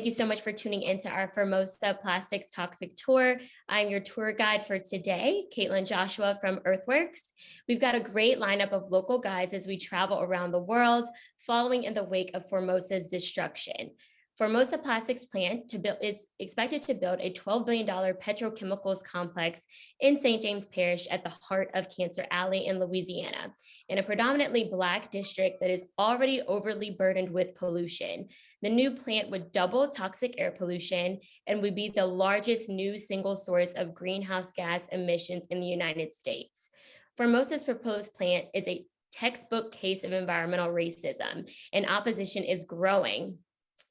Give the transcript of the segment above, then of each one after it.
Thank you so much for tuning into our Formosa Plastics Toxic Tour. I'm your tour guide for today, Caitlin Joshua from Earthworks. We've got a great lineup of local guides as we travel around the world, following in the wake of Formosa's destruction. Formosa Plastics plant is expected to build a $12 billion petrochemicals complex in St. James Parish at the heart of Cancer Alley in Louisiana, in a predominantly Black district that is already overly burdened with pollution. The new plant would double toxic air pollution and would be the largest new single source of greenhouse gas emissions in the United States. Formosa's proposed plant is a textbook case of environmental racism, and opposition is growing.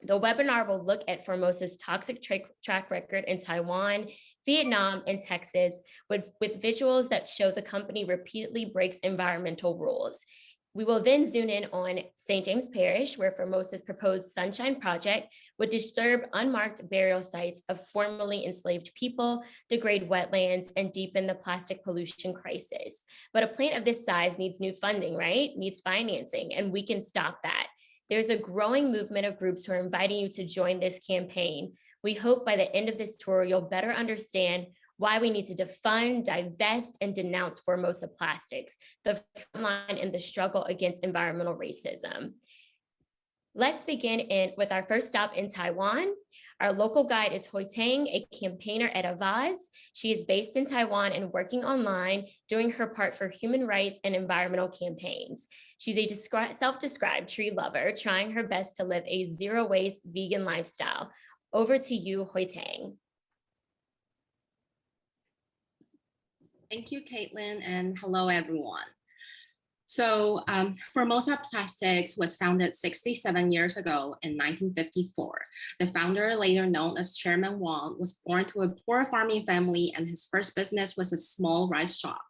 The webinar will look at Formosa's toxic track record in Taiwan, Vietnam, and Texas with visuals that show the company repeatedly breaks environmental rules. We will then zoom in on St. James Parish, where Formosa's proposed Sunshine Project would disturb unmarked burial sites of formerly enslaved people, degrade wetlands, and deepen the plastic pollution crisis. But a plant of this size needs new funding, right? Needs financing, and we can stop that. There's a growing movement of groups who are inviting you to join this campaign. We hope by the end of this tour, you'll better understand why we need to defund, divest, and denounce Formosa Plastics, the front line in the struggle against environmental racism. Let's begin with our first stop in Taiwan. Our local guide is Hoi Tang, a campaigner at Avaz. She is based in Taiwan and working online, doing her part for human rights and environmental campaigns. She's a self-described tree lover, trying her best to live a zero-waste vegan lifestyle. Over to you, Hoi Tang. Thank you, Caitlin, and hello, everyone. So Formosa Plastics was founded 67 years ago in 1954. The founder, later known as Chairman Wang, was born to a poor farming family, and his first business was a small rice shop.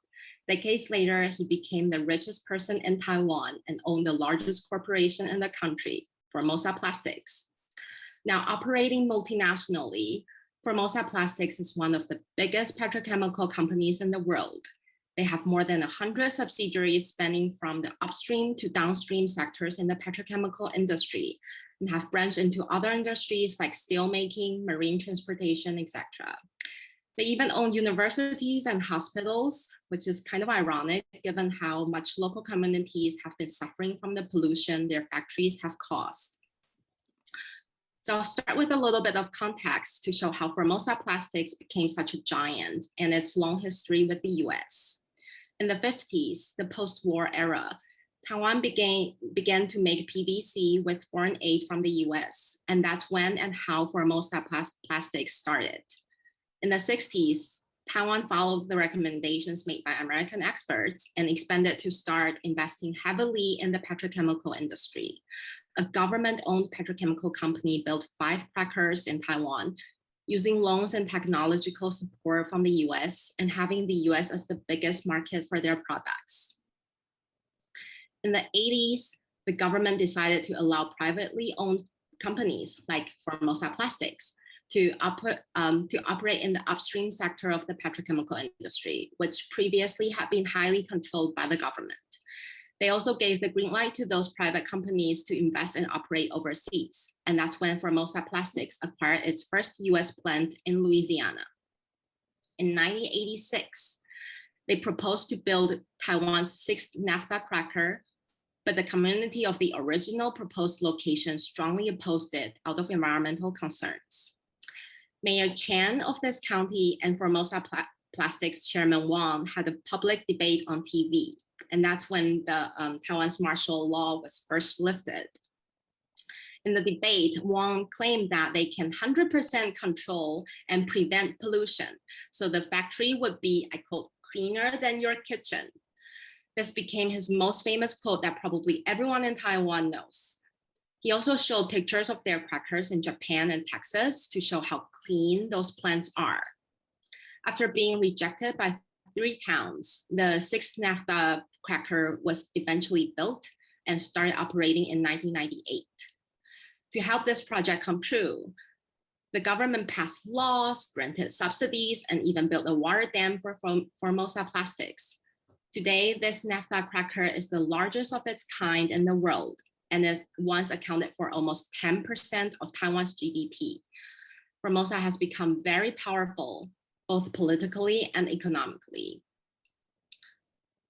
Decades later, he became the richest person in Taiwan and owned the largest corporation in the country, Formosa Plastics. Now, operating multinationally, Formosa Plastics is one of the biggest petrochemical companies in the world. They have more than 100 subsidiaries spanning from the upstream to downstream sectors in the petrochemical industry, and have branched into other industries like steelmaking, marine transportation, etc. They even own universities and hospitals, which is kind of ironic given how much local communities have been suffering from the pollution their factories have caused. So I'll start with a little bit of context to show how Formosa Plastics became such a giant and its long history with the US. In the 50s, the post-war era, Taiwan began to make PVC with foreign aid from the US, and that's when and how Formosa Plastics started. In the 60s, Taiwan followed the recommendations made by American experts and expanded to start investing heavily in the petrochemical industry. A government-owned petrochemical company built 5 crackers in Taiwan, using loans and technological support from the US and having the US as the biggest market for their products. In the 80s, the government decided to allow privately owned companies like Formosa Plastics to operate in the upstream sector of the petrochemical industry, which previously had been highly controlled by the government. They also gave the green light to those private companies to invest and operate overseas. And that's when Formosa Plastics acquired its first US plant in Louisiana. In 1986, they proposed to build Taiwan's 6th naphtha cracker, but the community of the original proposed location strongly opposed it out of environmental concerns. Mayor Chan of this county and Formosa Plastics Chairman Wang had a public debate on TV. And that's when the Taiwan's martial law was first lifted. In the debate, Wang claimed that they can 100% control and prevent pollution. So the factory would be, I quote, cleaner than your kitchen. This became his most famous quote that probably everyone in Taiwan knows. He also showed pictures of their crackers in Japan and Texas to show how clean those plants are. After being rejected by 3 towns, the 6th naphtha cracker was eventually built and started operating in 1998. To help this project come true, the government passed laws, granted subsidies, and even built a water dam for Formosa Plastics. Today, this naphtha cracker is the largest of its kind in the world. and it once accounted for almost 10% of Taiwan's GDP. Formosa has become very powerful, both politically and economically.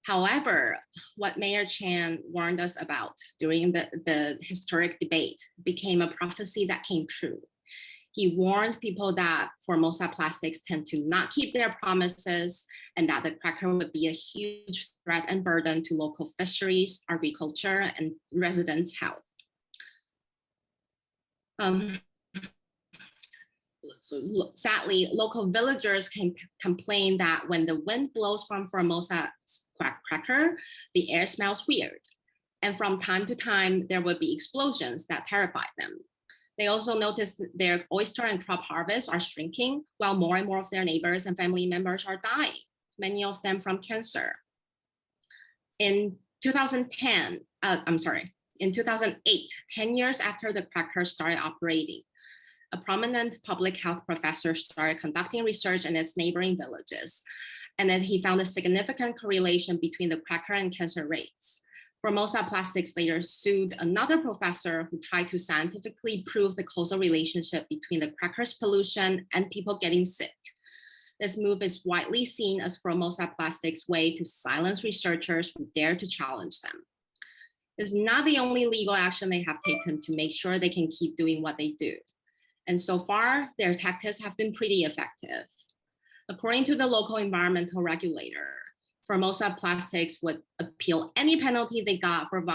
However, what Mayor Chan warned us about during the historic debate became a prophecy that came true. He warned people that Formosa plastics tend to not keep their promises and that the cracker would be a huge threat and burden to local fisheries, agriculture, and residents' health. So sadly, local villagers can complain that when the wind blows from Formosa's cracker, the air smells weird. And from time to time, there would be explosions that terrified them. They also noticed their oyster and crab harvests are shrinking, while more and more of their neighbors and family members are dying, many of them from cancer. In 2008, 10 years after the cracker started operating, a prominent public health professor started conducting research in its neighboring villages. And then he found a significant correlation between the cracker and cancer rates. Formosa Plastics later sued another professor who tried to scientifically prove the causal relationship between the cracker's pollution and people getting sick. This move is widely seen as Formosa Plastics' way to silence researchers who dare to challenge them. It's not the only legal action they have taken to make sure they can keep doing what they do. And so far, their tactics have been pretty effective. According to the local environmental regulator, Formosa Plastics would appeal any penalty they got for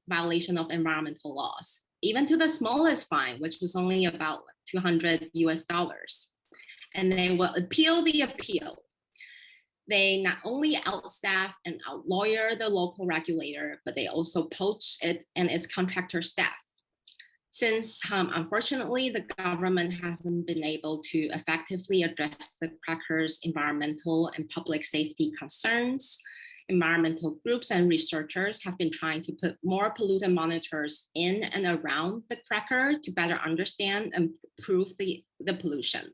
violation of environmental laws, even to the smallest fine, which was only about $200 US. And they will appeal the appeal. They not only outstaff and outlawyer the local regulator, but they also poach it and its contractor staff. Since, unfortunately, the government hasn't been able to effectively address the cracker's environmental and public safety concerns, environmental groups and researchers have been trying to put more pollutant monitors in and around the cracker to better understand and prove the pollution.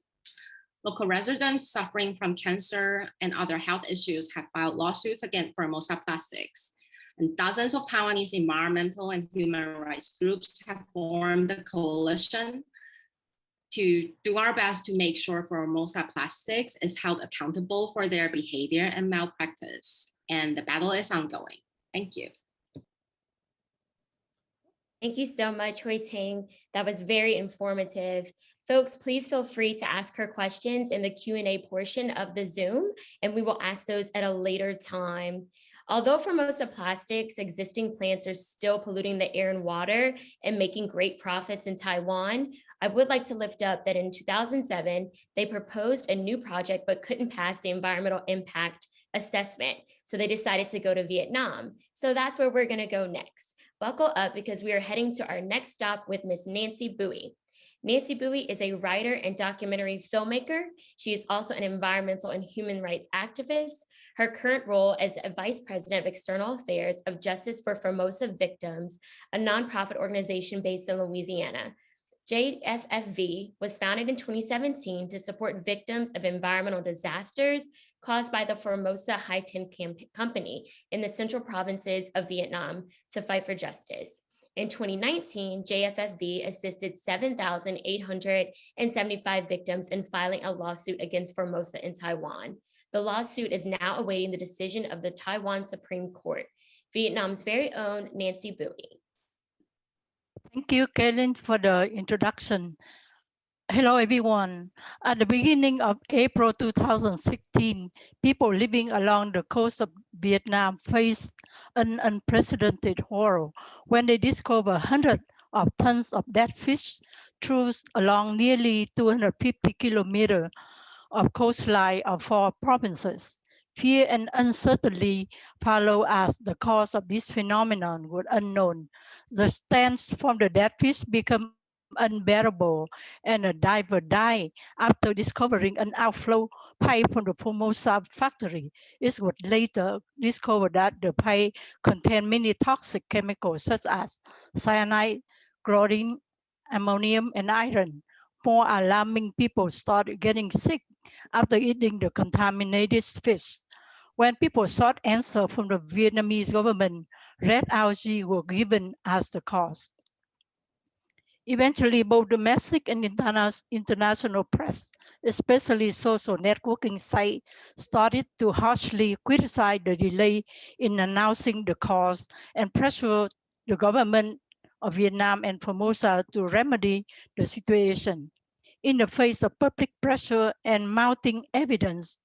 Local residents suffering from cancer and other health issues have filed lawsuits against Formosa Plastics. And dozens of Taiwanese environmental and human rights groups have formed a coalition to do our best to make sure Formosa Plastics is held accountable for their behavior and malpractice. And the battle is ongoing. Thank you. Thank you so much, Hui Ting. That was very informative. Folks, please feel free to ask her questions in the Q&A portion of the Zoom, and we will ask those at a later time. Although Formosa Plastics' existing plants are still polluting the air and water and making great profits in Taiwan, I would like to lift up that in 2007, they proposed a new project but couldn't pass the environmental impact assessment. So they decided to go to Vietnam. So that's where we're gonna go next. Buckle up because we are heading to our next stop with Miss Nancy Bowie. Nancy Bowie is a writer and documentary filmmaker. She is also an environmental and human rights activist. Her current role as a vice president of external affairs of Justice for Formosa Victims, a nonprofit organization based in Louisiana. JFFV was founded in 2017 to support victims of environmental disasters caused by the Formosa High Tin Company in the central provinces of Vietnam to fight for justice. In 2019, JFFV assisted 7,875 victims in filing a lawsuit against Formosa in Taiwan. The lawsuit is now awaiting the decision of the Taiwan Supreme Court. Vietnam's very own Nancy Bowie. Thank you, Kaylin, for the introduction. Hello, everyone. At the beginning of April 2016, people living along the coast of Vietnam faced an unprecedented horror when they discovered hundreds of tons of dead fish through along nearly 250 kilometers of coastline of 4 provinces. Fear and uncertainty follow as the cause of this phenomenon was unknown. The stench from the dead fish became unbearable, and a diver died after discovering an outflow pipe from the Formosa factory. It was later discovered that the pipe contained many toxic chemicals such as cyanide, chlorine, ammonium, and iron. More alarming, people started getting sick after eating the contaminated fish. When people sought answer from the Vietnamese government, red algae were given as the cause. Eventually, both domestic and international press, especially social networking sites, started to harshly criticize the delay in announcing the cause and pressure the government of Vietnam and Formosa to remedy the situation. In the face of public pressure and mounting evidence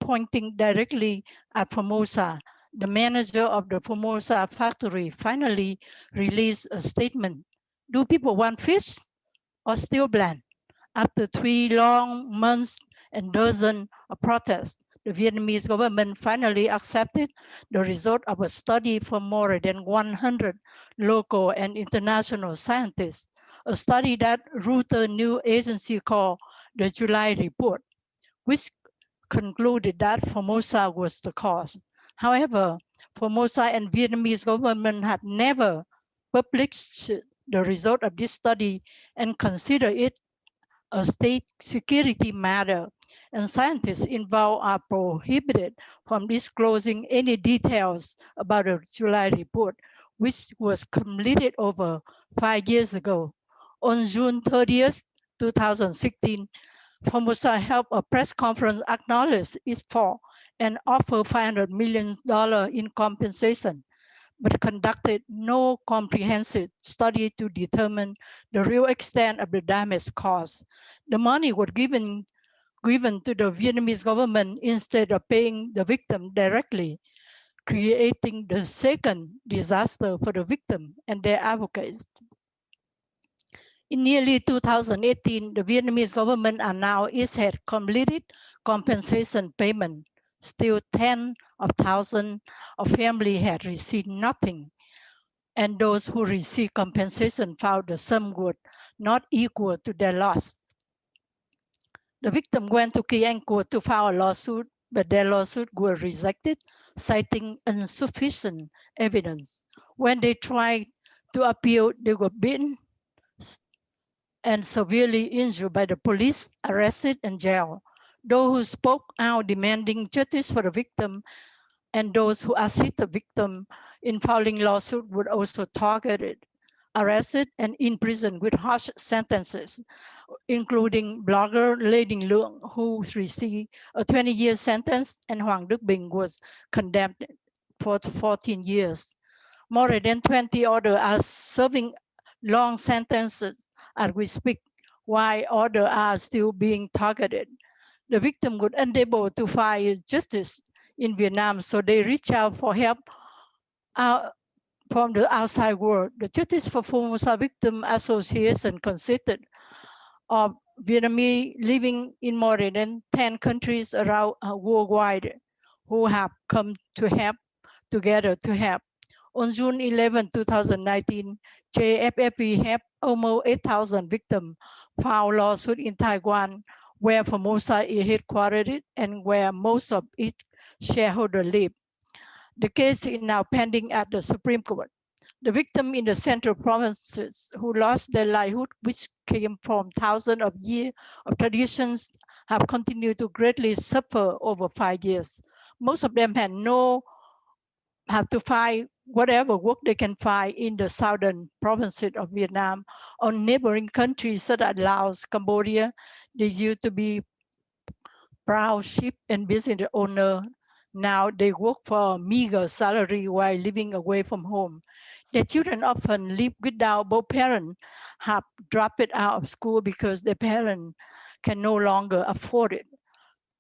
pointing directly at Formosa, the manager of the Formosa factory finally released a statement. Do people want fish or steel bland? After 3 long months and dozens of protests, the Vietnamese government finally accepted the result of a study from more than 100 local and international scientists, a study that Reuters news agency called the July report, which concluded that Formosa was the cause. However, Formosa and Vietnamese government had never published the result of this study and consider it a state security matter, and scientists involved are prohibited from disclosing any details about the July report, which was completed over 5 years ago. On June 30th, 2016, Formosa held a press conference acknowledged its fault and offered $500 million in compensation, but conducted no comprehensive study to determine the real extent of the damage caused. The money was given to the Vietnamese government instead of paying the victim directly, creating the second disaster for the victim and their advocates. In nearly 2018, the Vietnamese government announced it had completed compensation payment. Still, tens of thousands of families had received nothing, and those who received compensation found the sum was not equal to their loss. The victim went to Kiang Court to file a lawsuit, but their lawsuit was rejected, citing insufficient evidence. When they tried to appeal, they were beaten and severely injured by the police, arrested and jailed. Those who spoke out demanding justice for the victim and those who assist the victim in filing lawsuit were also targeted, arrested and imprisoned with harsh sentences, including blogger Lê Đình Lượng, who received a 20-year sentence, and Hoàng Đức Bình was condemned for 14 years. More than 20 others are serving long sentences as we speak, while others are still being targeted. The victim was unable to find justice in Vietnam, so they reached out for help from the outside world. The Justice for Formosa Victim Association consisted of Vietnamese living in more than 10 countries around worldwide who have come together to help. On June 11, 2019, JFFV helped almost 8,000 victims file lawsuit in Taiwan, where Formosa is headquartered and where most of its shareholders live. The case is now pending at the Supreme Court. The victims in the central provinces who lost their livelihood, which came from thousands of years of traditions, have continued to greatly suffer over 5 years. Most of them have to find whatever work they can find in the southern provinces of Vietnam or neighboring countries such as Laos, Cambodia. They used to be proud sheep and business owner. Now they work for a meager salary while living away from home. Their children often live without both parents have dropped out of school because their parents can no longer afford it.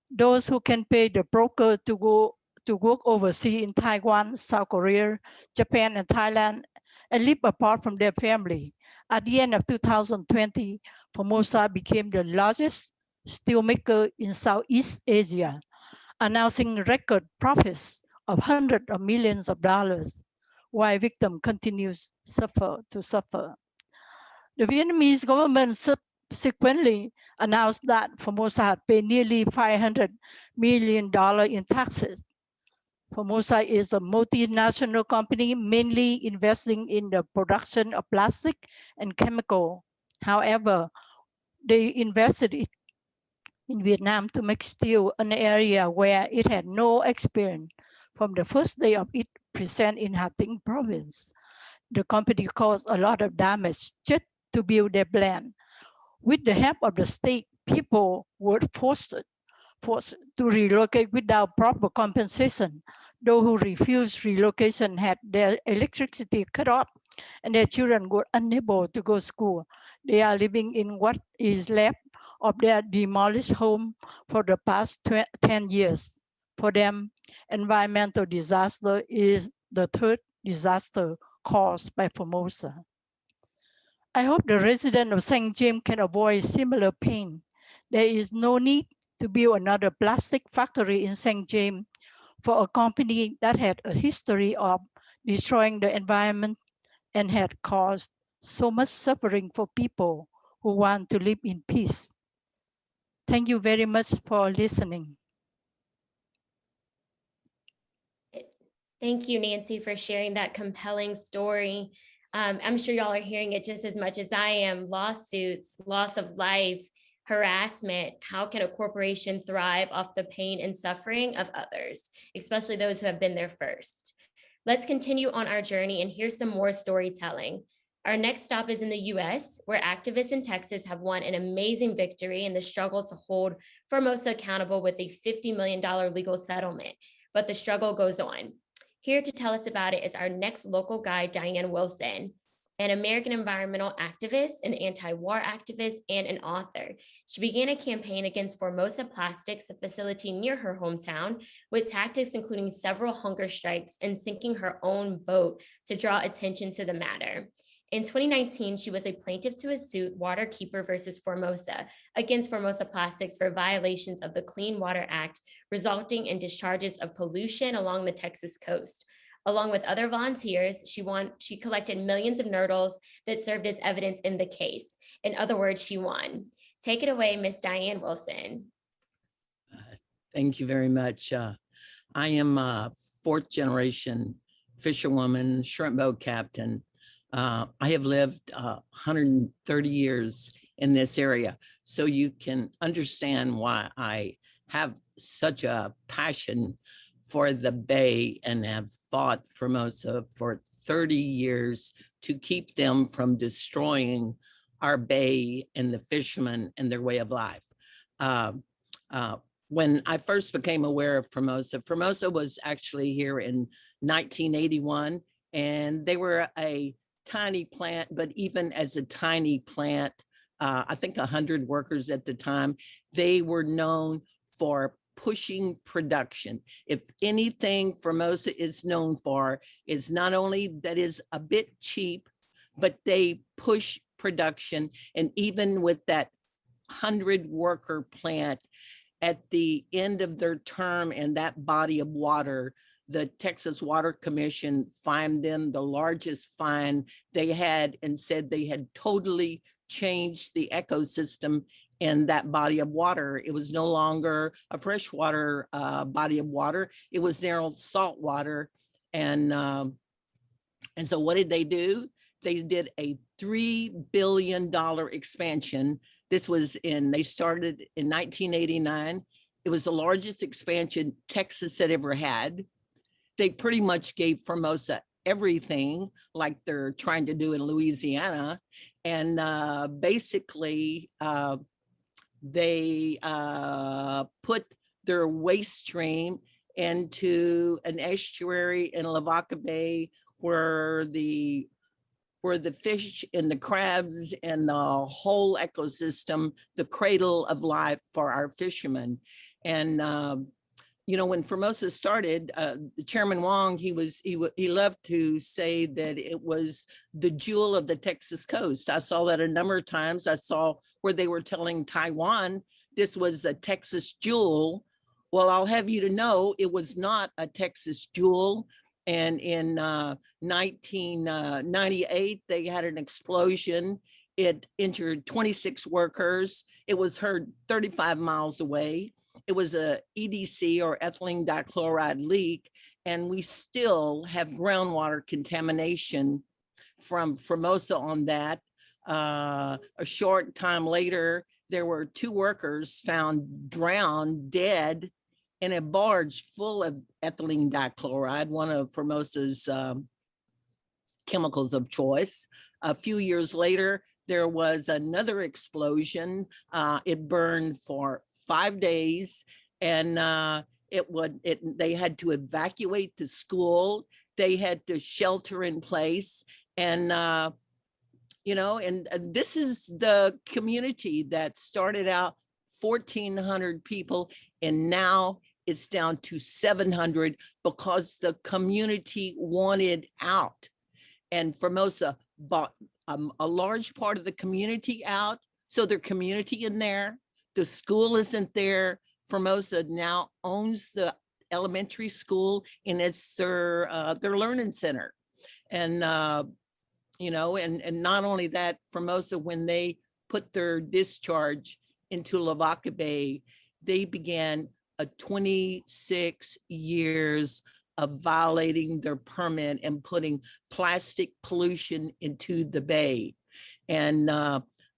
Those who can pay the broker to go to work overseas in Taiwan, South Korea, Japan, and Thailand, and live apart from their family. At the end of 2020, Formosa became the largest steelmaker in Southeast Asia, announcing record profits of hundreds of millions of dollars, while victim continues to suffer. The Vietnamese government subsequently announced that Formosa had paid nearly $500 million in taxes. Formosa is a multinational company mainly investing in the production of plastic and chemical. However, they invested in Vietnam to make steel an area where it had no experience. from the first day of its presence in Hatay province. The company caused a lot of damage just to build their plant. With the help of the state, people were forced to relocate without proper compensation. Those who refused relocation had their electricity cut off and their children were unable to go to school. They are living in what is left of their demolished home for the past 10 years. For them, environmental disaster is the third disaster caused by Formosa. I hope the residents of St. James can avoid similar pain. There is no need to build another plastic factory in St. James for a company that had a history of destroying the environment and had caused so much suffering for people who want to live in peace. Thank you very much for listening. Thank you, Nancy, for sharing that compelling story. I'm sure y'all are hearing it just as much as I am. Lawsuits, loss of life, harassment. How can a corporation thrive off the pain and suffering of others, especially those who have been there first? Let's continue on our journey and hear some more storytelling. Our next stop is in the US, where activists in Texas have won an amazing victory in the struggle to hold Formosa accountable with a $50 million legal settlement. But the struggle goes on. Here to tell us about it is our next local guide, Diane Wilson, an American environmental activist, an anti-war activist, and an author. She began a campaign against Formosa Plastics, a facility near her hometown, with tactics including several hunger strikes and sinking her own boat to draw attention to the matter. In 2019, she was a plaintiff to a suit, Waterkeeper versus Formosa, against Formosa Plastics for violations of the Clean Water Act, resulting in discharges of pollution along the Texas coast. Along with other volunteers, she collected millions of nurdles that served as evidence in the case. In other words, she won. Take it away, Miss Diane Wilson. Thank you very much. I am a fourth generation fisherwoman, shrimp boat captain. I have lived 130 years in this area, so you can understand why I have such a passion for the Bay and have fought Formosa for 30 years to keep them from destroying our Bay and the fishermen and their way of life. When I first became aware of Formosa, Formosa was actually here in 1981, and they were a tiny plant, but even as a tiny plant, I think 100 workers at the time, they were known for pushing production. If anything Formosa is known for is not only that is a bit cheap, but they push production. And even with that 100 worker plant, at the end of their term in that body of water, the Texas Water Commission fined them the largest fine they had and said they had totally changed the ecosystem in that body of water. It was no longer a freshwater body of water. It was narrow salt water. And so what did they do? They did a $3 billion expansion. This was they started in 1989. It was the largest expansion Texas had ever had. They pretty much gave Formosa everything like they're trying to do in Louisiana. And basically, they put their waste stream into an estuary in Lavaca Bay where the fish and the crabs and the whole ecosystem, the cradle of life for our fishermen. And you know, when Formosa started, the Chairman Wong, he loved to say that it was the jewel of the Texas coast. I saw that a number of times. I saw where they were telling Taiwan this was a Texas jewel. Well, I'll have you to know it was not a Texas jewel. And in 1998, they had an explosion. It injured 26 workers. It was heard 35 miles away. It was a EDC or ethylene dichloride leak, and we still have groundwater contamination from Formosa on that. A short time later, there were 2 workers found drowned, dead in a barge full of ethylene dichloride, one of Formosa's chemicals of choice. A few years later, there was another explosion. It burned for 5 days, and they had to evacuate the school. They had to shelter in place, and and this is the community that started out 1,400 people, and now it's down to 700 because the community wanted out. And Formosa bought a large part of the community out. So their community in there, the school isn't there. Formosa now owns the elementary school, and it's their learning center. And and not only that, Formosa, when they put their discharge into Lavaca Bay, they began a 26 years of violating their permit and putting plastic pollution into the bay. And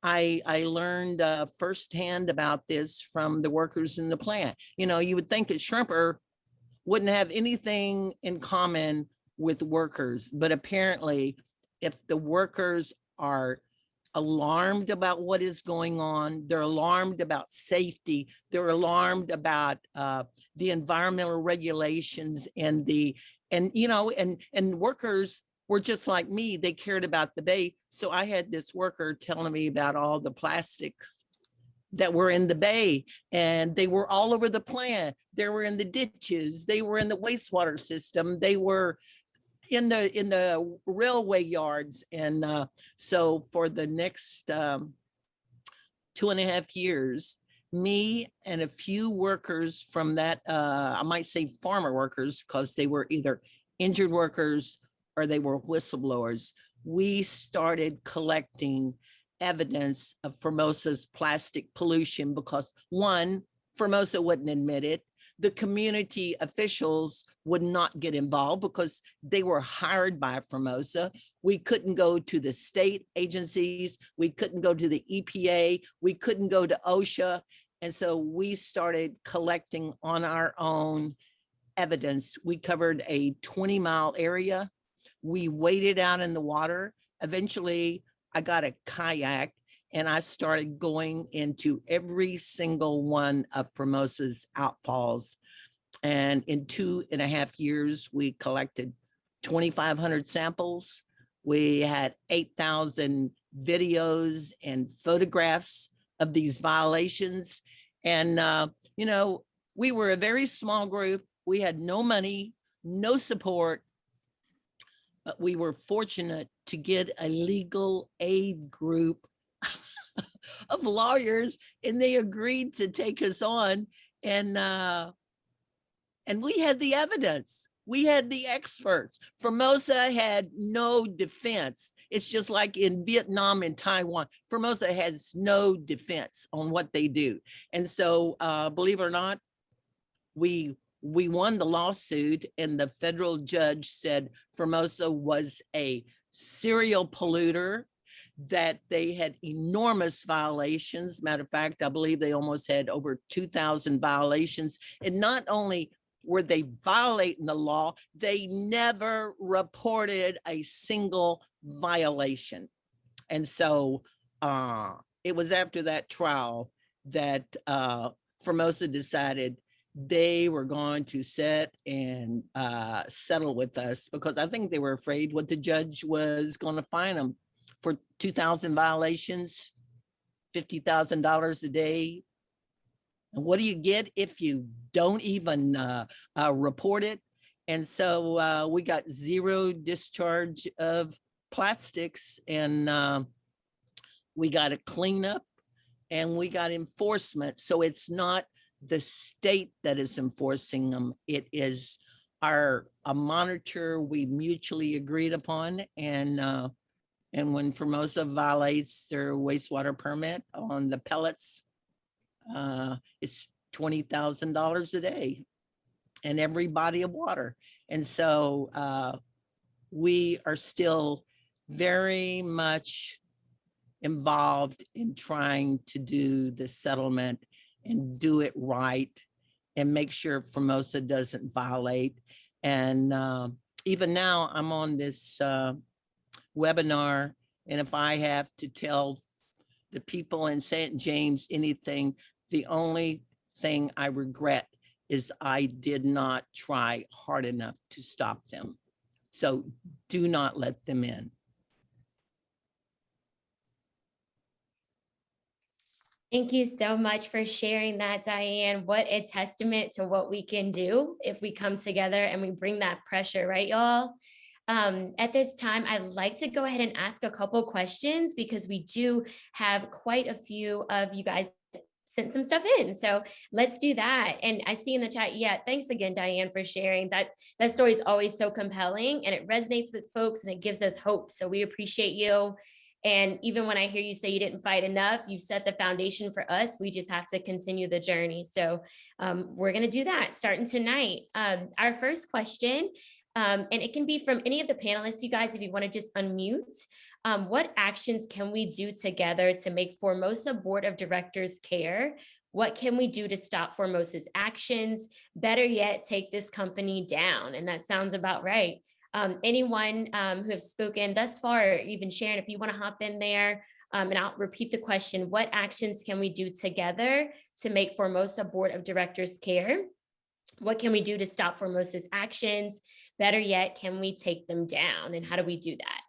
I learned firsthand about this from the workers in the plant. You would think a shrimper wouldn't have anything in common with workers, but apparently if the workers are alarmed about what is going on, they're alarmed about safety, they're alarmed about the environmental regulations, and workers were just like me. They cared about the bay. So I had this worker telling me about all the plastics that were in the bay, and they were all over the plant. They were in the ditches, they were in the wastewater system, they were in the railway yards. And so for the next 2.5 years, me and a few workers from that, I might say farmer workers, because they were either injured workers or they were whistleblowers, we started collecting evidence of Formosa's plastic pollution, because one, Formosa wouldn't admit it. The community officials would not get involved because they were hired by Formosa. We couldn't go to the state agencies. We couldn't go to the EPA. We couldn't go to OSHA. And so we started collecting on our own evidence. We covered a 20-mile area. We waded out in the water. Eventually, I got a kayak and I started going into every single one of Formosa's outfalls. And in 2.5 years, we collected 2,500 samples. We had 8,000 videos and photographs of these violations. And, we were a very small group. We had no money, no support. But we were fortunate to get a legal aid group of lawyers, and they agreed to take us on. And we had the evidence. We had the experts. Formosa had no defense. It's just like in Vietnam and Taiwan. Formosa has no defense on what they do. And so, believe it or not, we won the lawsuit, and the federal judge said Formosa was a serial polluter, that they had enormous violations. Matter of fact, I believe they almost had over 2,000 violations. And not only were they violating the law, they never reported a single violation. And so it was after that trial that Formosa decided they were going to sit and settle with us, because I think they were afraid what the judge was going to fine them for 2,000 violations, $50,000 a day. And what do you get if you don't even report it? And so we got zero discharge of plastics, and we got a cleanup, and we got enforcement. So it's not the state that is enforcing them. It is a monitor we mutually agreed upon. And when Formosa violates their wastewater permit on the pellets, it's $20,000 a day and every body of water. And so we are still very much involved in trying to do the settlement and do it right. and make sure Formosa doesn't violate. And even now I'm on this webinar, and if I have to tell the people in St. James anything, the only thing I regret is I did not try hard enough to stop them. So do not let them in. Thank you so much for sharing that, Diane. What a testament to what we can do if we come together and we bring that pressure, right, y'all? At this time, I'd like to go ahead and ask a couple questions because we do have quite a few of you guys sent some stuff in. So let's do that. And I see in the chat, yeah, thanks again, Diane, for sharing that. That story is always so compelling and it resonates with folks and it gives us hope. So we appreciate you. And even when I hear you say you didn't fight enough, you set the foundation for us. We just have to continue the journey. So we're going to do that starting tonight. Our first question, and it can be from any of the panelists, you guys, if you want to just unmute. What actions can we do together to make Formosa Board of Directors care? What can we do to stop Formosa's actions? Better yet, take this company down. And that sounds about right. Anyone who have spoken thus far, even Sharon, if you want to hop in there, and I'll repeat the question, what actions can we do together to make Formosa Board of Directors care? What can we do to stop Formosa's actions? Better yet, can we take them down? And how do we do that?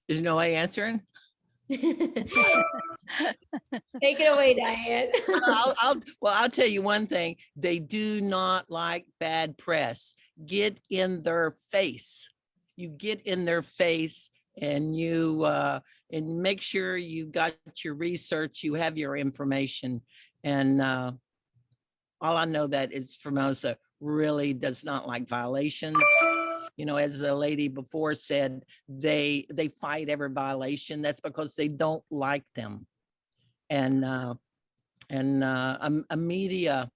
Is Noe answering? Take it away, Diane. I'll tell you one thing. They do not like bad press. Get in their face. You get in their face and you and make sure you got your research, you have your information. And all I know that is Formosa really does not like violations. You know, as the lady before said, they fight every violation. That's because they don't like them. And a media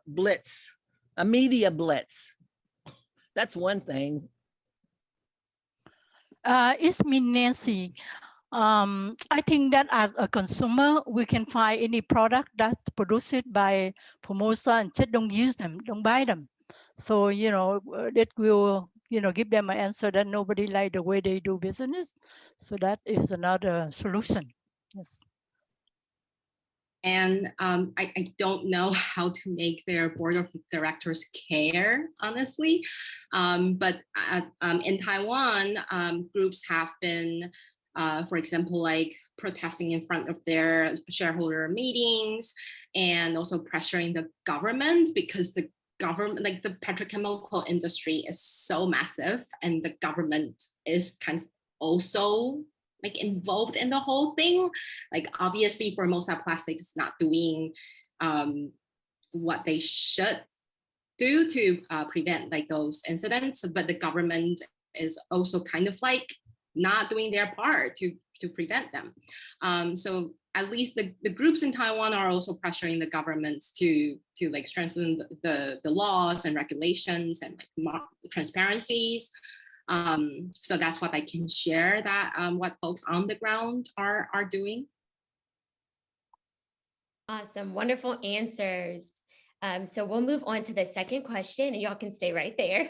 blitz. That's one thing. It's me, Nancy. I think that as a consumer, we can find any product that's produced by Formosa and just don't use them, don't buy them. So, you know, that will, you know, give them an answer that nobody like the way they do business. So that is another solution. Yes. And I don't know how to make their board of directors care, honestly. But in Taiwan, groups have been, for example, like protesting in front of their shareholder meetings and also pressuring the government because the government, like the petrochemical industry is so massive and the government is kind of also like involved in the whole thing. Like obviously Formosa Plastics is not doing what they should do to prevent like those incidents, but the government is also kind of like not doing their part to prevent them. So at least the groups in Taiwan are also pressuring the governments to like strengthen the laws and regulations and like transparencies. So that's what I can share, that what folks on the ground are doing. Awesome, wonderful answers. So we'll move on to the second question and y'all can stay right there.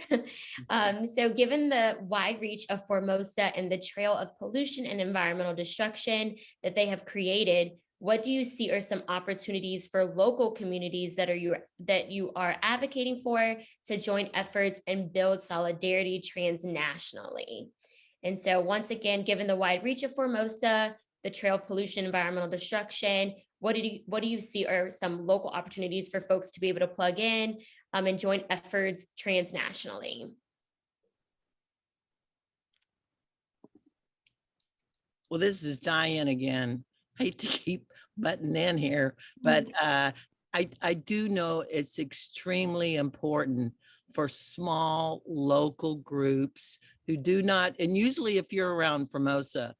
So given the wide reach of Formosa and the trail of pollution and environmental destruction that they have created, what do you see are some opportunities for local communities that you are advocating for to join efforts and build solidarity transnationally? And so once again, given the wide reach of Formosa, the trail of pollution, environmental destruction, what do you see are some local opportunities for folks to be able to plug in and join efforts transnationally? Well, this is Diane again. Hate to keep butting in here, but I do know it's extremely important for small local groups who do not, and usually if you're around Formosa,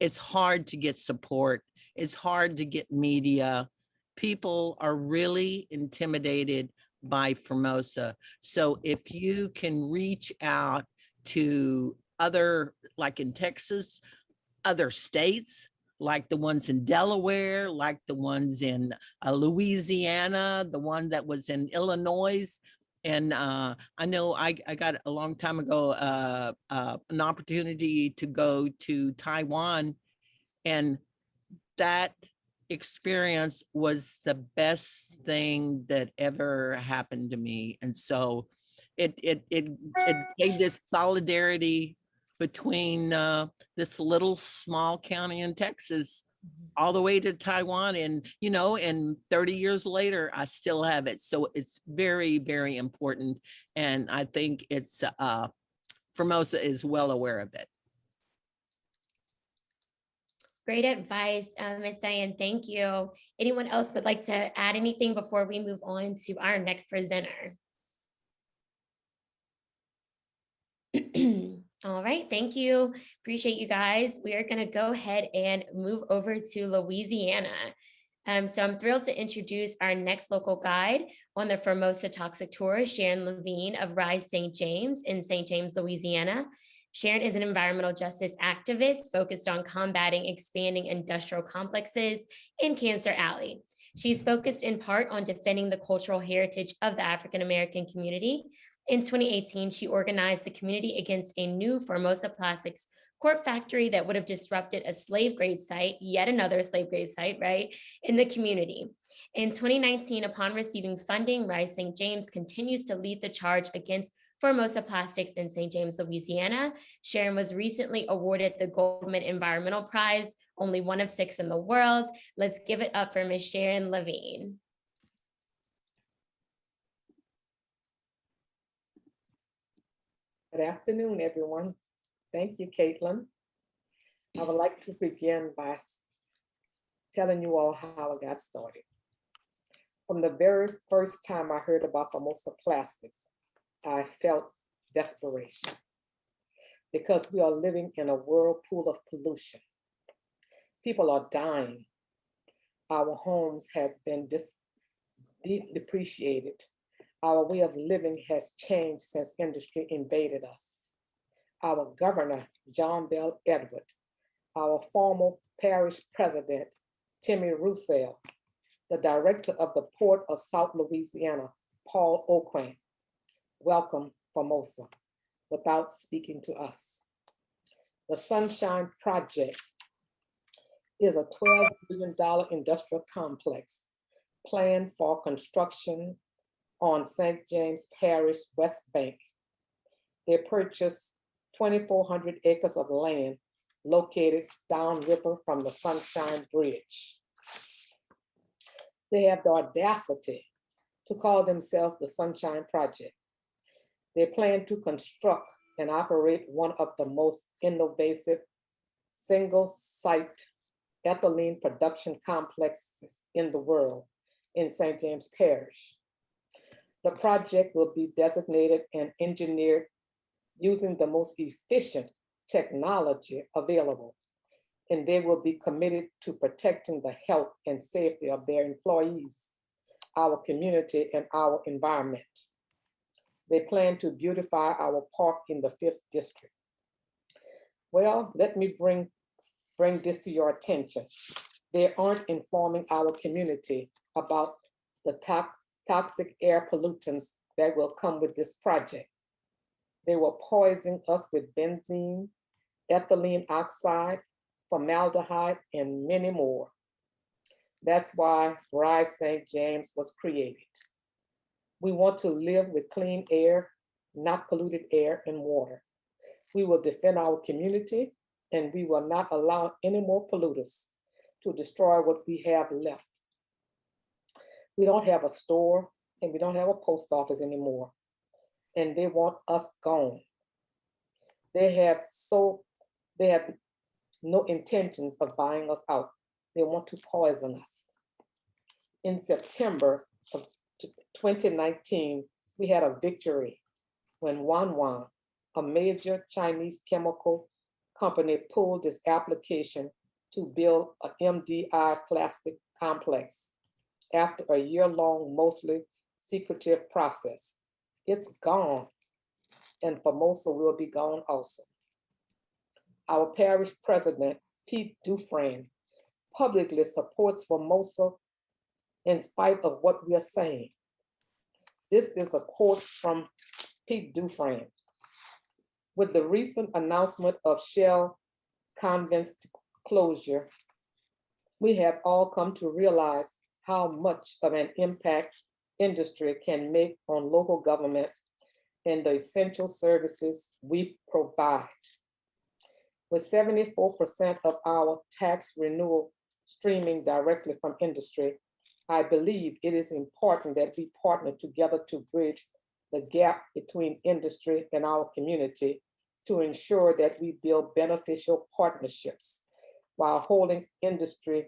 it's hard to get support. It's hard to get media. People are really intimidated by Formosa. So if you can reach out to other, like in Texas, other states, like the ones in Delaware, like the ones in Louisiana, the one that was in Illinois. And I know I got a long time ago an opportunity to go to Taiwan, and that experience was the best thing that ever happened to me. And so it gave this solidarity between this little small county in Texas all the way to Taiwan. And, you know, and 30 years later, I still have it. So it's very, very important. And I think it's Formosa is well aware of it. Great advice, Ms. Diane. Thank you. Anyone else would like to add anything before we move on to our next presenter? All right, thank you. Appreciate you guys. We are going to go ahead and move over to Louisiana. So I'm thrilled to introduce our next local guide on the Formosa Toxic Tour, Sharon Levine of Rise St. James in St. James, Louisiana. Sharon is an environmental justice activist focused on combating expanding industrial complexes in Cancer Alley. She's focused in part on defending the cultural heritage of the African American community. In 2018, she organized the community against a new Formosa Plastics cork factory that would have disrupted a slave grade site, yet another slave grade site, right, in the community. In 2019, upon receiving funding, Rise St. James continues to lead the charge against Formosa Plastics in St. James, Louisiana. Sharon was recently awarded the Goldman Environmental Prize, only one of 6 in the world. Let's give it up for Ms. Sharon Levine. Good afternoon, everyone. Thank you, Caitlin. I would like to begin by telling you all how I got started. From the very first time I heard about Formosa Plastics, I felt desperation because we are living in a whirlpool of pollution. People are dying. Our homes has been depreciated. Our way of living has changed since industry invaded us. Our governor, John Bell Edward, our former parish president, Timmy Roussel, the director of the Port of South Louisiana, Paul Oquin, welcome Formosa without speaking to us. The Sunshine Project is a $12 billion industrial complex planned for construction on St. James Parish West Bank. They purchased 2,400 acres of land located downriver from the Sunshine Bridge. They have the audacity to call themselves the Sunshine Project. They plan to construct and operate one of the most innovative single-site ethylene production complexes in the world in St. James Parish. The project will be designated and engineered using the most efficient technology available, and they will be committed to protecting the health and safety of their employees, our community, and our environment. They plan to beautify our park in the 5th district. Well, let me bring this to your attention. They aren't informing our community about the toxic air pollutants that will come with this project. They will poison us with benzene, ethylene oxide, formaldehyde, and many more. That's why Rise St. James was created. We want to live with clean air, not polluted air and water. We will defend our community, and we will not allow any more polluters to destroy what we have left. We don't have a store, and we don't have a post office anymore, and they want us gone. They have no intentions of buying us out. They want to poison us. In September of 2019, we had a victory when Wanwan, a major Chinese chemical company, pulled its application to build an MDI plastic complex after a year-long, mostly secretive process. It's gone, and Formosa will be gone also. Our parish president, Pete Dufresne, publicly supports Formosa in spite of what we are saying. This is a quote from Pete Dufresne. With the recent announcement of Shell Convent's closure, we have all come to realize how much of an impact industry can make on local government and the essential services we provide. With 74% of our tax renewal streaming directly from industry, I believe it is important that we partner together to bridge the gap between industry and our community to ensure that we build beneficial partnerships while holding industry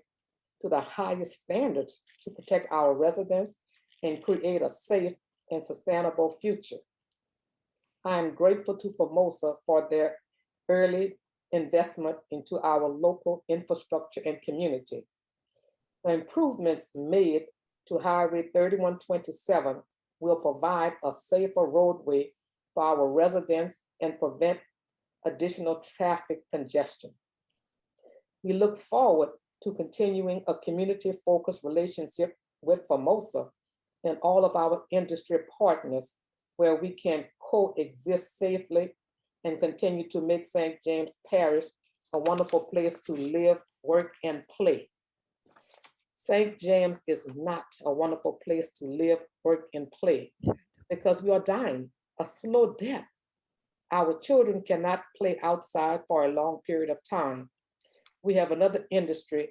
to the highest standards to protect our residents and create a safe and sustainable future. I am grateful to Formosa for their early investment into our local infrastructure and community. The improvements made to Highway 3127 will provide a safer roadway for our residents and prevent additional traffic congestion. We look forward to continuing a community-focused relationship with Formosa and all of our industry partners where we can coexist safely and continue to make St. James Parish a wonderful place to live, work, and play. St. James is not a wonderful place to live, work, and play because we are dying a slow death. Our children cannot play outside for a long period of time. We have another industry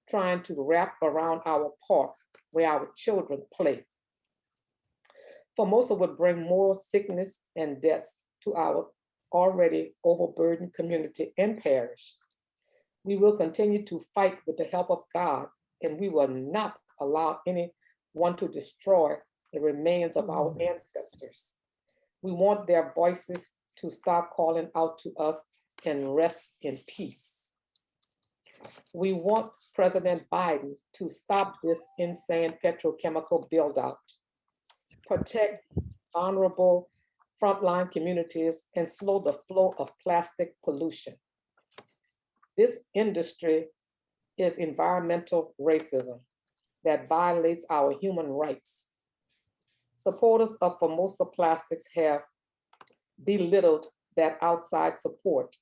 trying to wrap around our park where our children play. Formosa would bring more sickness and deaths to our already overburdened community and parish. We will continue to fight with the help of God, and we will not allow anyone to destroy the remains of our ancestors. We want their voices to stop calling out to us and rest in peace. We want President Biden to stop this insane petrochemical buildout, protect honorable frontline communities, and slow the flow of plastic pollution. This industry is environmental racism that violates our human rights. Supporters of Formosa Plastics have belittled that outside support.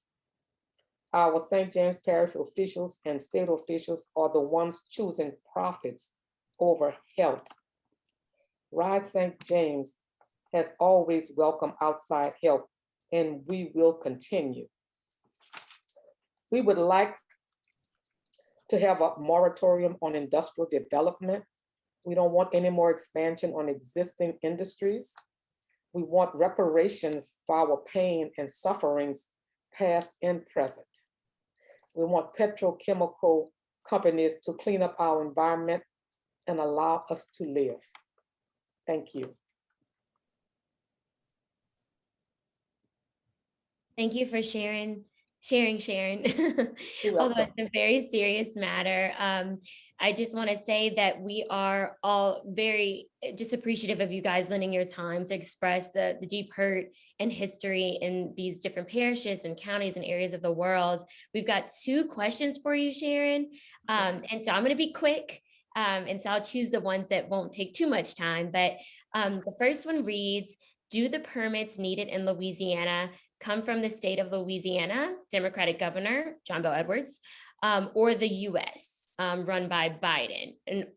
Our St. James Parish officials and state officials are the ones choosing profits over health. Rise St. James has always welcomed outside help, and we will continue. We would like to have a moratorium on industrial development. We don't want any more expansion on existing industries. We want reparations for our pain and sufferings, past and present. We want petrochemical companies to clean up our environment and allow us to live. Thank you. Thank you for sharing. Sharon. You're Although welcome. it's a very serious matter. I just want to say that we are all very just appreciative of you guys lending your time to express the deep hurt and history in these different parishes and counties and areas of the world. We've got 2 questions for you, Sharon. And so I'm going to be quick. And so I'll choose the ones that won't take too much time. But the first one reads, do the permits needed in Louisiana come from the state of Louisiana, Democratic Governor John Bel Edwards, or the US run by Biden? And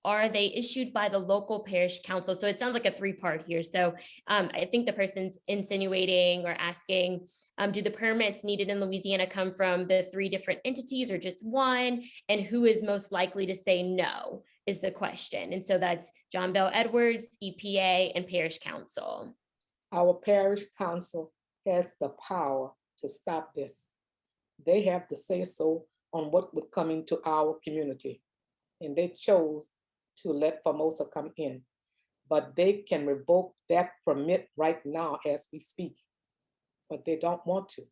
are they issued by the local parish council? So it sounds like a 3-part here. So I think the person's insinuating or asking, do the permits needed in Louisiana come from the 3 different entities or just one? And who is most likely to say no is the question. And so that's John Bel Edwards, EPA, and parish council. Our parish council has the power to stop this. They have the say so on what would come into our community. And they chose to let Formosa come in. But they can revoke that permit right now as we speak. But they don't want to.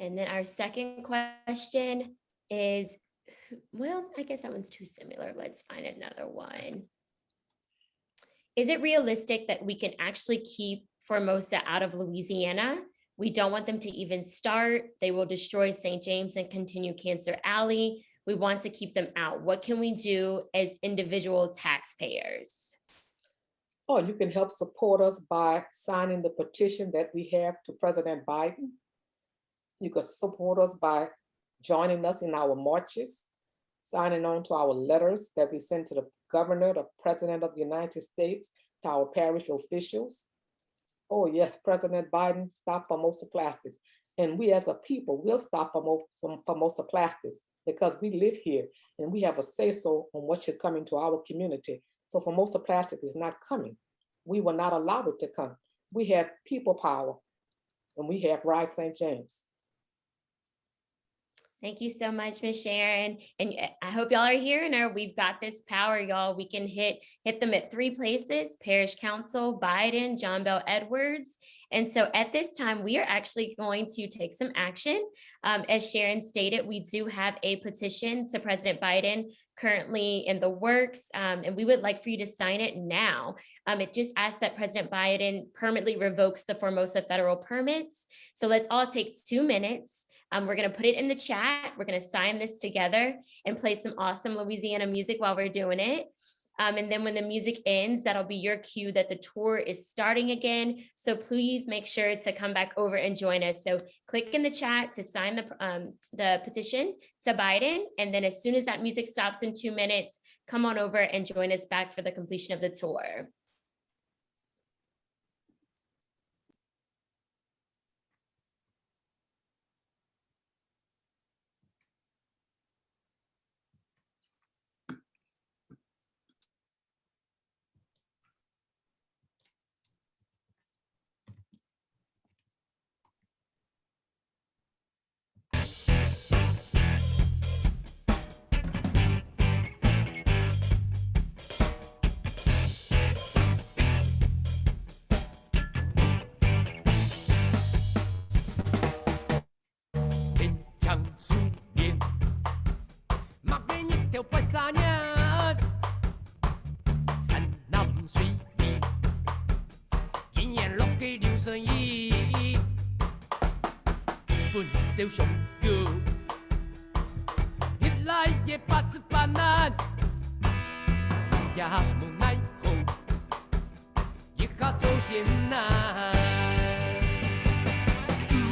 And then our second question is, well, I guess that one's too similar. Let's find another one. Is it realistic that we can actually keep Formosa out of Louisiana We don't want them to even start. They will destroy St. James and continue Cancer Alley. We want to keep them out. What can we do as individual taxpayers? Oh, you can help support us by signing the petition that we have to President Biden. You can support us by joining us in our marches, signing on to our letters that we send to the governor, the president of the United States, to our parish officials. Oh yes, President Biden, stop Formosa Plastics. And we as a people will stop Formosa Plastics because we live here and we have a say-so on what should come into our community. So Formosa Plastics is not coming. We will not allow it to come. We have people power and we have Rise St. James. Thank you so much, Ms. Sharon. And I hope y'all are hearing her. We've got this power, y'all. We can hit them at 3 places: Parish Council, Biden, John Bell Edwards. And so at this time, we are actually going to take some action. As Sharon stated, we do have a petition to President Biden currently in the works, and we would like for you to sign it now. It just asks that President Biden permanently revokes the Formosa federal permits. So let's all take 2 minutes. We're going to put it in the chat. We're going to sign this together and play some awesome Louisiana music while we're doing it. And then when the music ends, that'll be your cue that the tour is starting again. So please make sure to come back over and join us. So click in the chat to sign the petition to Biden. And then as soon as that music stops in 2 minutes, come on over and join us back for the completion of the tour.照常叫，历来的八字办案，也无奈何，一下走险难。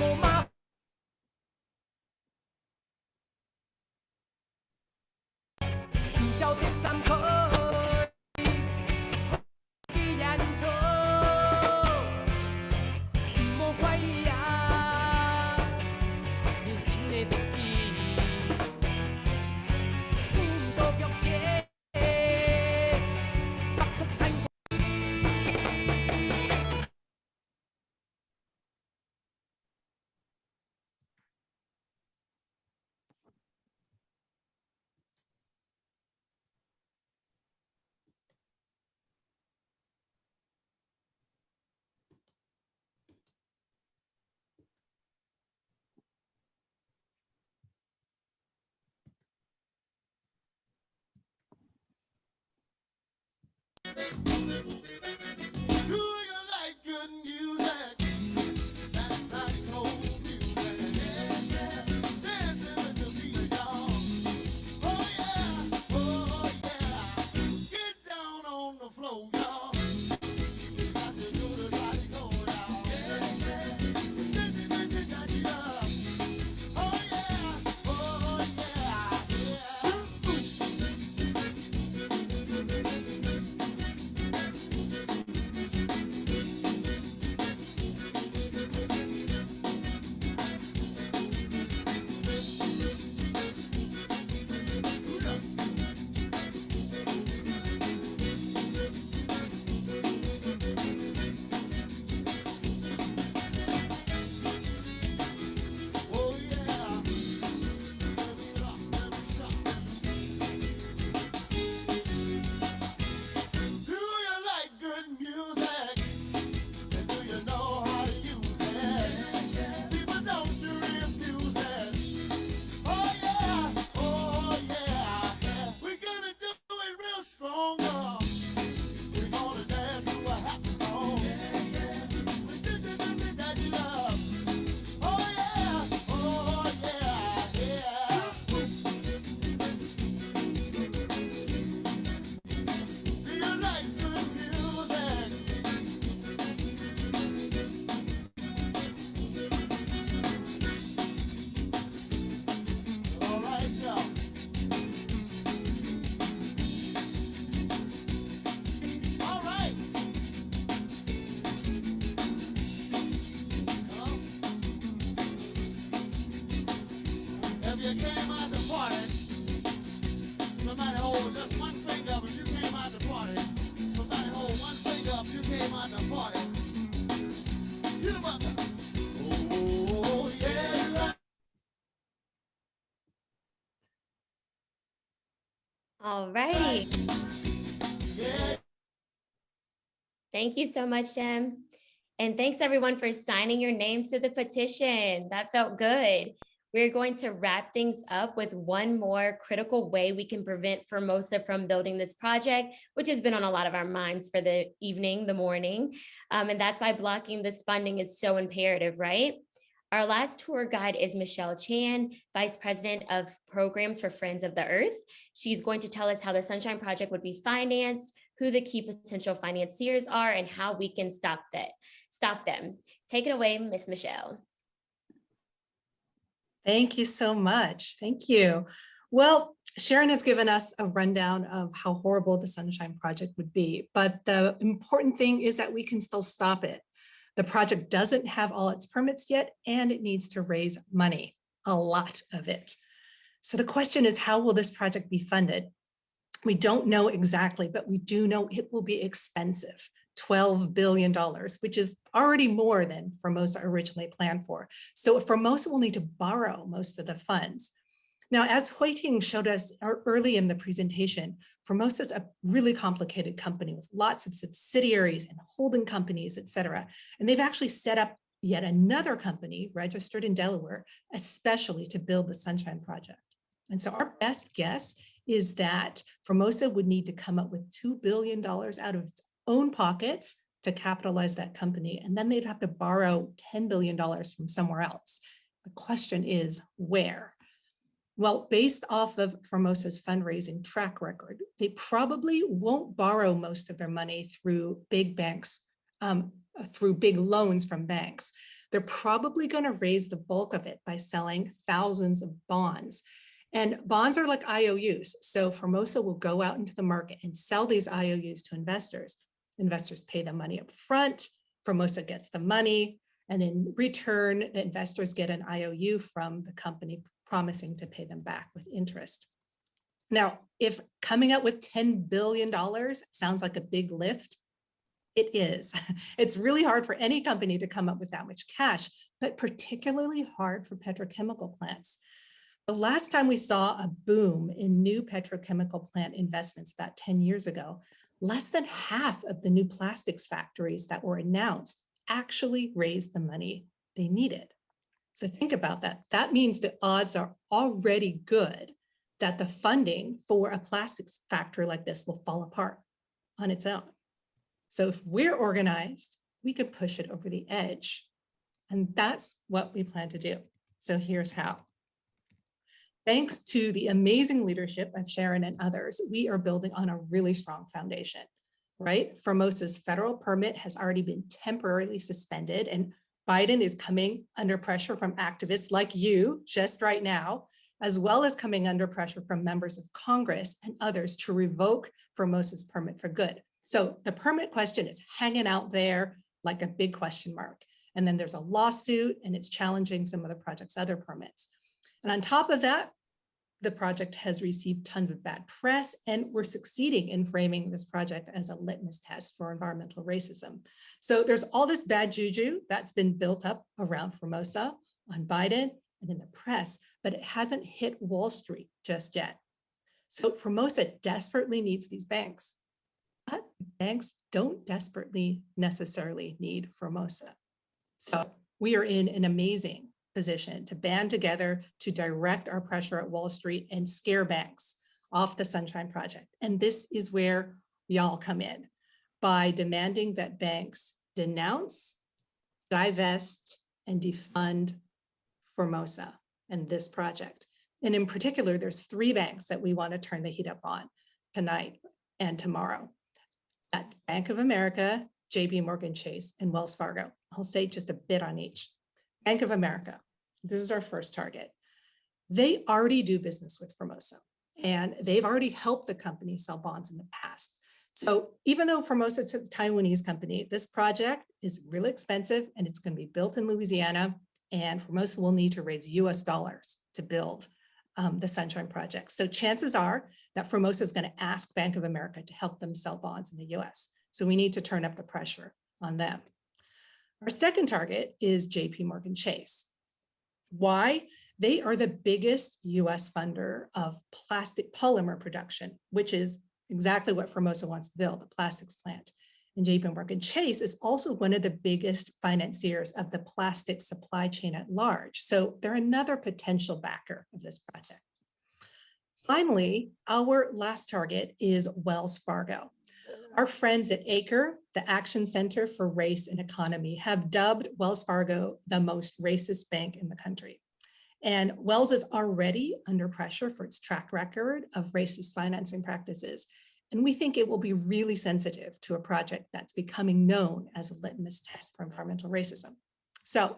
无麻不晓得三口，既然错，无怪呀。you came out to party, somebody hold just one finger up if you came out to party. Somebody hold one finger up if you came out to party. Get him up there. Oh, yeah. All righty. Thank you so much, Jim. And thanks everyone for signing your names to the petition. That felt good. We're going to wrap things up with one more critical way we can prevent Formosa from building this project, which has been on a lot of our minds for the evening, the morning. And that's why blocking this funding is so imperative, right? Our last tour guide is Michelle Chan, Vice President of Programs for Friends of the Earth. She's going to tell us how the Sunshine Project would be financed, who the key potential financiers are, and how we can stop them. Take it away, Miss Michelle. Thank you so much. Thank you. Well, Sharon has given us a rundown of how horrible the Sunshine Project would be, but the important thing is that we can still stop it. The project doesn't have all its permits yet, and it needs to raise money, a lot of it. So the question is, how will this project be funded? We don't know exactly, but we do know it will be expensive, $12 billion, which is already more than Formosa originally planned for. So Formosa will need to borrow most of the funds. Now, as Hui-Ting showed us early in the presentation, Formosa is a really complicated company with lots of subsidiaries and holding companies, et cetera. And they've actually set up yet another company registered in Delaware, especially to build the Sunshine Project. And so our best guess is that Formosa would need to come up with $2 billion out of its own pockets to capitalize that company. And then they'd have to borrow $10 billion from somewhere else. The question is, where? Well, based off of Formosa's fundraising track record, they probably won't borrow most of their money through big banks, through big loans from banks. They're probably going to raise the bulk of it by selling thousands of bonds. And bonds are like IOUs. So Formosa will go out into the market and sell these IOUs to investors. Investors pay the money up front, Formosa gets the money, and in return, the investors get an IOU from the company promising to pay them back with interest. Now, if coming up with $10 billion sounds like a big lift, it is. It's really hard for any company to come up with that much cash, but particularly hard for petrochemical plants. The last time we saw a boom in new petrochemical plant investments about 10 years ago, less than half of the new plastics factories that were announced actually raised the money they needed. So think about that. That means the odds are already good that the funding for a plastics factory like this will fall apart on its own. So if we're organized, we could push it over the edge. And that's what we plan to do. So here's how. Thanks to the amazing leadership of Sharon and others, we are building on a really strong foundation, right? Formosa's federal permit has already been temporarily suspended, and Biden is coming under pressure from activists like you just right now, as well as coming under pressure from members of Congress and others to revoke Formosa's permit for good. So the permit question is hanging out there like a big question mark. And then there's a lawsuit and it's challenging some of the project's other permits. And on top of that, the project has received tons of bad press, and we're succeeding in framing this project as a litmus test for environmental racism. So there's all this bad juju that's been built up around Formosa, on Biden, and in the press, but it hasn't hit Wall Street just yet. So Formosa desperately needs these banks, but banks don't desperately necessarily need Formosa. So we are in an amazing position to band together to direct our pressure at Wall Street and scare banks off the Sunshine Project. And this is where y'all come in by demanding that banks denounce, divest, and defund Formosa and this project. And in particular, there's 3 banks that we want to turn the heat up on tonight and tomorrow. That's Bank of America, JP Morgan Chase, and Wells Fargo. I'll say just a bit on each. Bank of America, this is our first target. They already do business with Formosa, and they've already helped the company sell bonds in the past. So even though Formosa is a Taiwanese company, this project is really expensive and it's going to be built in Louisiana, and Formosa will need to raise US dollars to build the Sunshine Project. So chances are that Formosa is going to ask Bank of America to help them sell bonds in the US. So we need to turn up the pressure on them. Our second target is JP Morgan Chase. Why? They are the biggest US funder of plastic polymer production, which is exactly what Formosa wants to build, a plastics plant. And JP Morgan Chase is also one of the biggest financiers of the plastic supply chain at large. So they're another potential backer of this project. Finally, our last target is Wells Fargo. Our friends at ACRE, the Action Center for Race and Economy, have dubbed Wells Fargo the most racist bank in the country. And Wells is already under pressure for its track record of racist financing practices. And we think it will be really sensitive to a project that's becoming known as a litmus test for environmental racism. So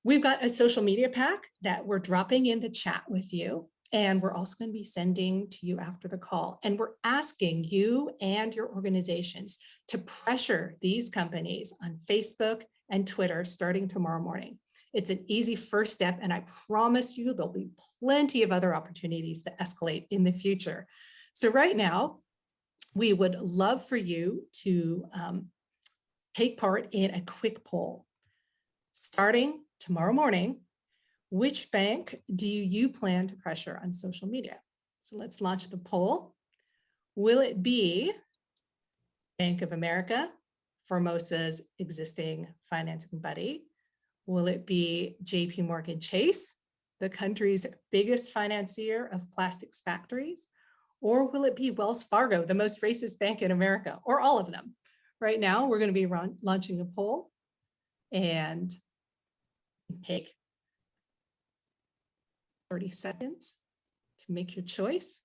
we've got a social media pack that we're dropping into chat with you. And we're also going to be sending to you after the call. And we're asking you and your organizations to pressure these companies on Facebook and Twitter starting tomorrow morning. It's an easy first step, and I promise you there'll be plenty of other opportunities to escalate in the future. So right now, we would love for you to take part in a quick poll. Starting tomorrow morning, which bank do you plan to pressure on social media? So let's launch the poll. Will it be Bank of America, Formosa's existing financing buddy? Will it be JP Morgan Chase, the country's biggest financier of plastics factories? Or will it be Wells Fargo, the most racist bank in America, or all of them? Right now, we're going to be launching a poll and take 30 seconds to make your choice.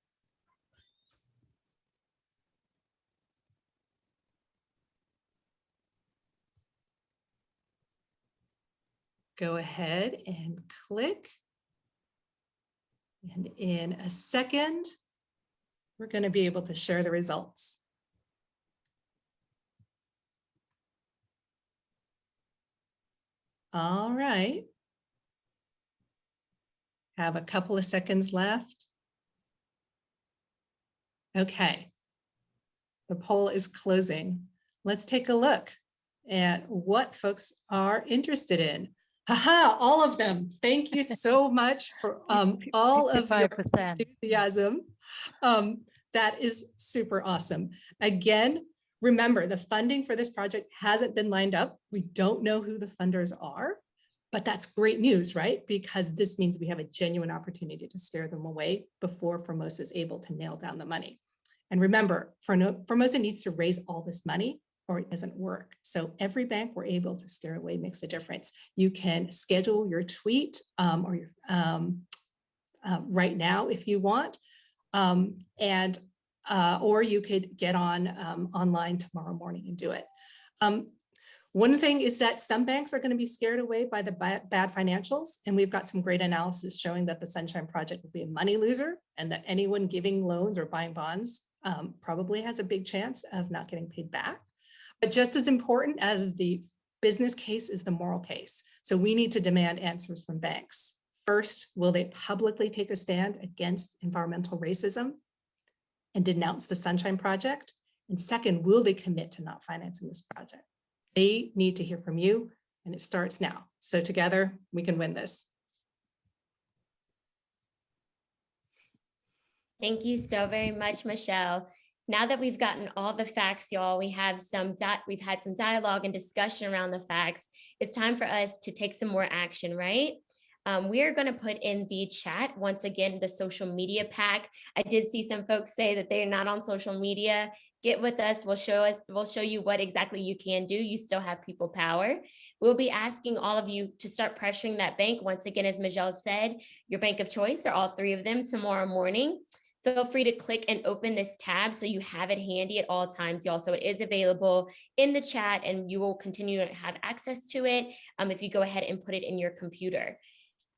Go ahead and click. And in a second, we're going to be able to share the results. All right. Have a couple of seconds left. Okay. The poll is closing. Let's take a look at what folks are interested in. Haha, all of them. Thank you so much for all of your 55%. enthusiasm. That is super awesome. Again, remember, the funding for this project hasn't been lined up. We don't know who the funders are, but that's great news, right? Because this means we have a genuine opportunity to scare them away before Formosa is able to nail down the money. And remember, Formosa needs to raise all this money or it doesn't work. So every bank we're able to scare away makes a difference. You can schedule your tweet or your right now if you want, or you could get on online tomorrow morning and do it. One thing is that some banks are going to be scared away by the bad financials, and we've got some great analysis showing that the Sunshine Project will be a money loser and that anyone giving loans or buying bonds probably has a big chance of not getting paid back. But just as important as the business case is the moral case. So we need to demand answers from banks. First, will they publicly take a stand against environmental racism and denounce the Sunshine Project? And second, will they commit to not financing this project? They need to hear from you, and it starts now. So together, we can win this. Thank you so very much, Michelle. Now that we've gotten all the facts, y'all, we've had some dialogue and discussion around the facts. It's time for us to take some more action, right? We are going to put in the chat, once again, the social media pack. I did see some folks say that they're not on social media. Get with us. We'll show you what exactly you can do. You still have people power. We'll be asking all of you to start pressuring that bank. Once again, as Michelle said, your bank of choice, or all three of them, tomorrow morning. Feel free to click and open this tab so you have it handy at all times, y'all. So it is available in the chat and you will continue to have access to it if you go ahead and put it in your computer.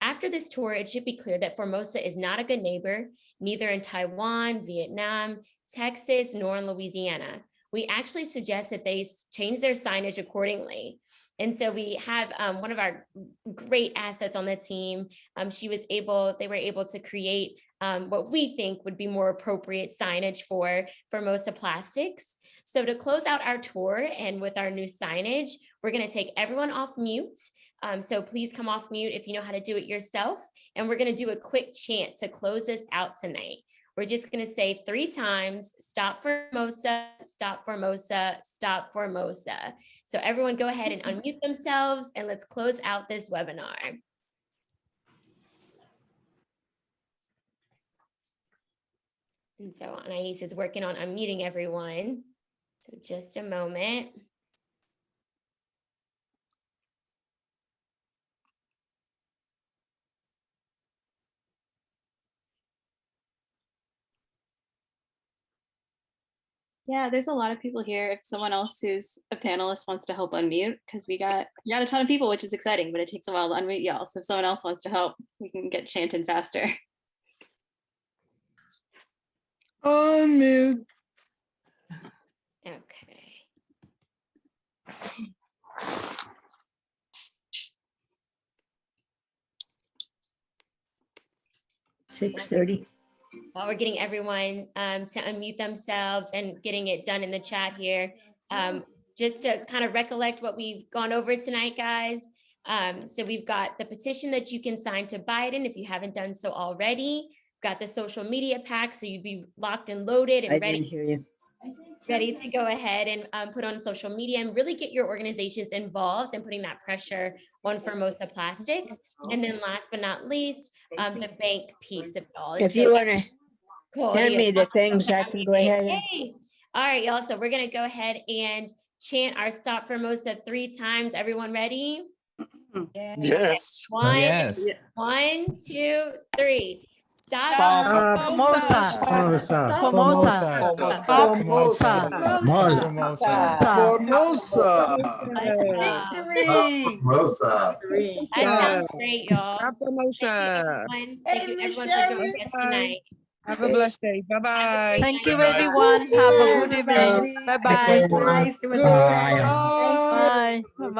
After this tour, it should be clear that Formosa is not a good neighbor, neither in Taiwan, Vietnam, Texas, nor in Louisiana. we actually suggest that they change their signage accordingly. And so we have one of our great assets on the team. They were able to create what we think would be more appropriate signage for Formosa Plastics. So to close out our tour and with our new signage, we're going to take everyone off mute. So please come off mute if you know how to do it yourself. And we're going to do a quick chant to close us out tonight. We're just going to say 3 times, stop Formosa, stop Formosa, stop Formosa. So everyone go ahead and unmute themselves and let's close out this webinar. And so Anais is working on unmuting everyone. So just a moment. Yeah, there's a lot of people here. If someone else who's a panelist wants to help unmute, because we got a ton of people, which is exciting, but it takes a while to unmute y'all. So if someone else wants to help, we can get chanting faster. Unmute. Okay. 6:30. While we're getting everyone to unmute themselves and getting it done in the chat here, just to kind of recollect what we've gone over tonight, guys. So we've got the petition that you can sign to Biden if you haven't done so already. We've got the social media pack, so you'd be locked and loaded and I ready. didn't hear you. Ready to go ahead and put on social media and really get your organizations involved and putting that pressure on Formosa Plastics. And then last but not least, the bank piece of it all. If you want to hand me the things, I can go ahead. Yay. All right, y'all. So we're going to go ahead and chant our Stop Formosa 3 times. Everyone ready? Yes. Yes. 1, 2, 3. Stop Formosa. Formosa. Formosa. Formosa. Formosa. Victory. Formosa. That sounds great, y'all. Formosa. Thank you, everyone, for joining us tonight. Have a blessed day. Bye-bye. Thank you, everyone. Have a good evening. Bye-bye. Nice. Bye. Bye. Bye-bye.